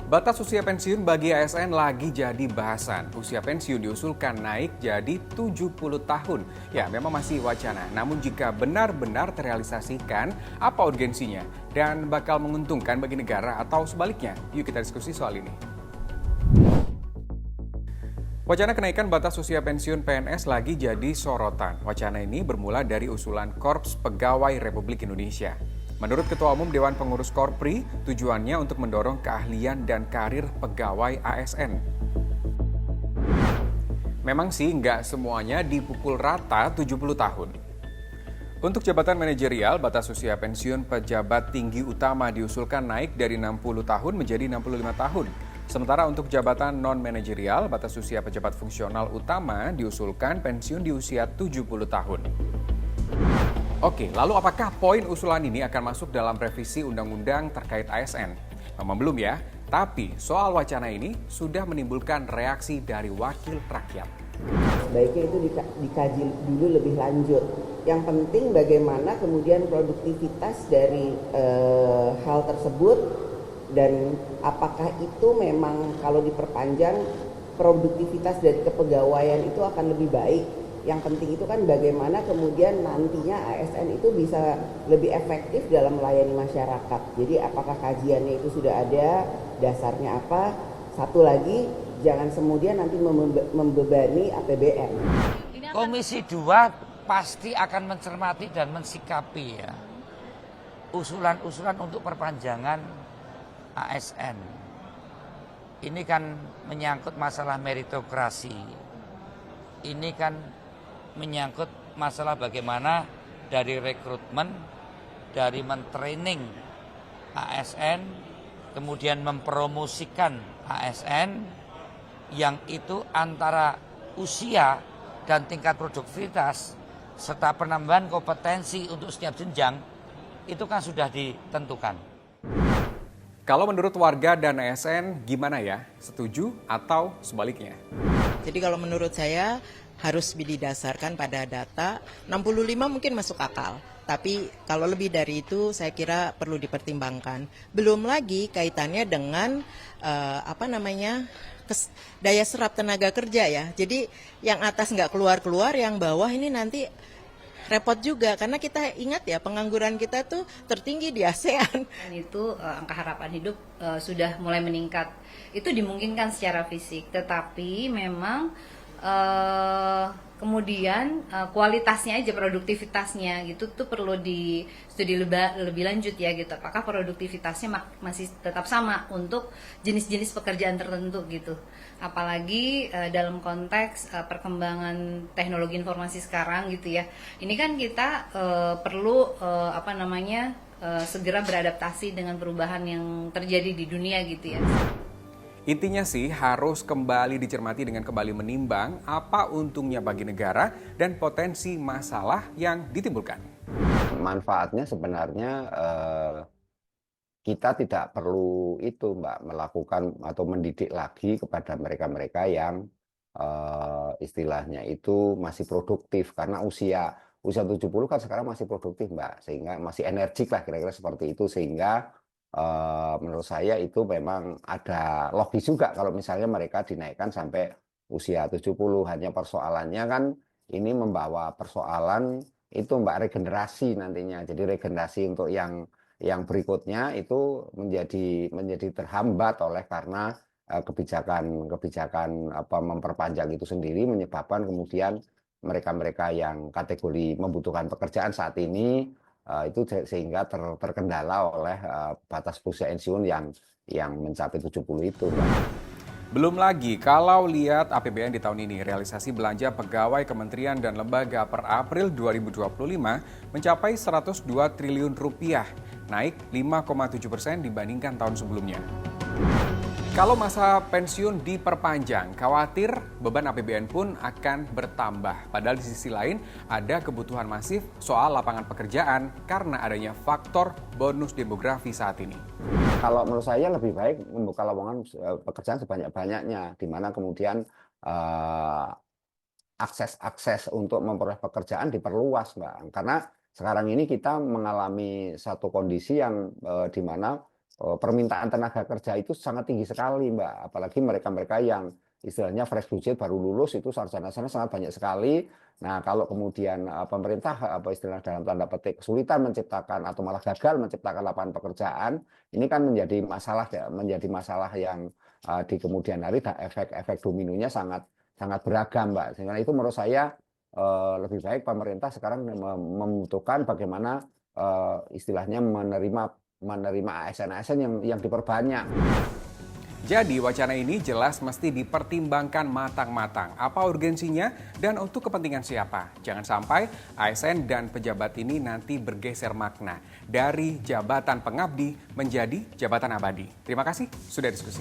Batas usia pensiun bagi ASN lagi jadi bahasan. Usia pensiun diusulkan naik jadi 70 tahun. Ya, memang masih wacana. Namun jika benar-benar terrealisasikan, apa urgensinya? Dan bakal menguntungkan bagi negara atau sebaliknya? Yuk kita diskusi soal ini. Wacana kenaikan batas usia pensiun PNS lagi jadi sorotan. Wacana ini bermula dari usulan Korps Pegawai Republik Indonesia. Menurut Ketua Umum Dewan Pengurus Korpri, tujuannya untuk mendorong keahlian dan karir pegawai ASN. Memang sih nggak semuanya dipukul rata 70 tahun. Untuk jabatan manajerial, batas usia pensiun pejabat tinggi utama diusulkan naik dari 60 tahun menjadi 65 tahun. Sementara untuk jabatan non-manajerial, batas usia pejabat fungsional utama diusulkan pensiun di usia 70 tahun. Oke, lalu apakah poin usulan ini akan masuk dalam revisi undang-undang terkait ASN? Memang belum ya, tapi soal wacana ini sudah menimbulkan reaksi dari wakil rakyat. Sebaiknya itu dikaji dulu lebih lanjut. Yang penting bagaimana kemudian produktivitas dari hal tersebut dan apakah itu memang kalau diperpanjang produktivitas dari kepegawaian itu akan lebih baik. Yang penting itu kan bagaimana kemudian nantinya ASN itu bisa lebih efektif dalam melayani masyarakat. Jadi apakah kajiannya itu sudah ada, dasarnya apa? Satu lagi, jangan kemudian nanti membebani APBN. Komisi 2 pasti akan mencermati dan mensikapi ya usulan-usulan untuk perpanjangan ASN. Ini kan menyangkut masalah meritokrasi. Ini kan menyangkut masalah bagaimana dari rekrutmen, dari mentraining ASN, kemudian mempromosikan ASN yang itu antara usia dan tingkat produktivitas serta penambahan kompetensi untuk setiap jenjang itu kan sudah ditentukan. Kalau menurut warga dan ASN gimana ya? Setuju atau sebaliknya? Jadi kalau menurut saya harus didasarkan pada data, 65 mungkin masuk akal. Tapi kalau lebih dari itu saya kira perlu dipertimbangkan. Belum lagi kaitannya dengan daya serap tenaga kerja ya. Jadi yang atas nggak keluar-keluar, yang bawah ini nanti repot juga. Karena kita ingat ya pengangguran kita tuh tertinggi di ASEAN. Itu angka harapan hidup sudah mulai meningkat. Itu dimungkinkan secara fisik, tetapi memang kemudian kualitasnya aja, produktivitasnya gitu tuh perlu di studi lebih lanjut ya gitu. Apakah produktivitasnya masih tetap sama untuk jenis-jenis pekerjaan tertentu gitu. Apalagi dalam konteks perkembangan teknologi informasi sekarang gitu ya. Ini kan kita perlu segera beradaptasi dengan perubahan yang terjadi di dunia gitu ya. Intinya sih harus kembali dicermati dengan kembali menimbang apa untungnya bagi negara dan potensi masalah yang ditimbulkan. Manfaatnya sebenarnya kita tidak perlu itu Mbak, melakukan atau mendidik lagi kepada mereka-mereka yang istilahnya itu masih produktif. Karena usia 70 kan sekarang masih produktif Mbak, sehingga masih energik lah kira-kira seperti itu. Sehingga menurut saya itu memang ada logis juga kalau misalnya mereka dinaikkan sampai usia 70. Hanya persoalannya kan ini membawa persoalan itu Mbak, regenerasi nantinya. Jadi regenerasi untuk yang berikutnya itu menjadi terhambat oleh karena kebijakan memperpanjang itu sendiri, menyebabkan kemudian mereka-mereka yang kategori membutuhkan pekerjaan saat ini itu sehingga terkendala oleh batas usia pensiun yang mencapai 70 itu. Belum lagi kalau lihat APBN di tahun ini, realisasi belanja pegawai kementerian dan lembaga per April 2025 mencapai 102 triliun rupiah, naik 5,7% dibandingkan tahun sebelumnya. Kalau masa pensiun diperpanjang, khawatir beban APBN pun akan bertambah. Padahal di sisi lain ada kebutuhan masif soal lapangan pekerjaan karena adanya faktor bonus demografi saat ini. Kalau menurut saya lebih baik membuka lowongan pekerjaan sebanyak-banyaknya, di mana kemudian akses untuk memperoleh pekerjaan diperluas, Mbak. Karena sekarang ini kita mengalami satu kondisi yang di mana permintaan tenaga kerja itu sangat tinggi sekali, Mbak. Apalagi mereka-mereka yang istilahnya fresh graduate baru lulus itu sarjana-sarjana sangat banyak sekali. Nah, kalau kemudian pemerintah apa istilah dalam tanda petik kesulitan menciptakan atau malah gagal menciptakan lapangan pekerjaan, ini kan menjadi masalah yang di kemudian hari efek-efek dominonya sangat sangat beragam, Mbak. Sehingga itu menurut saya lebih baik pemerintah sekarang membutuhkan bagaimana istilahnya menerima ASN-ASN yang diperbanyak. Jadi wacana ini jelas mesti dipertimbangkan matang-matang. Apa urgensinya dan untuk kepentingan siapa? Jangan sampai ASN dan pejabat ini nanti bergeser makna dari jabatan pengabdi menjadi jabatan abadi. Terima kasih sudah diskusi.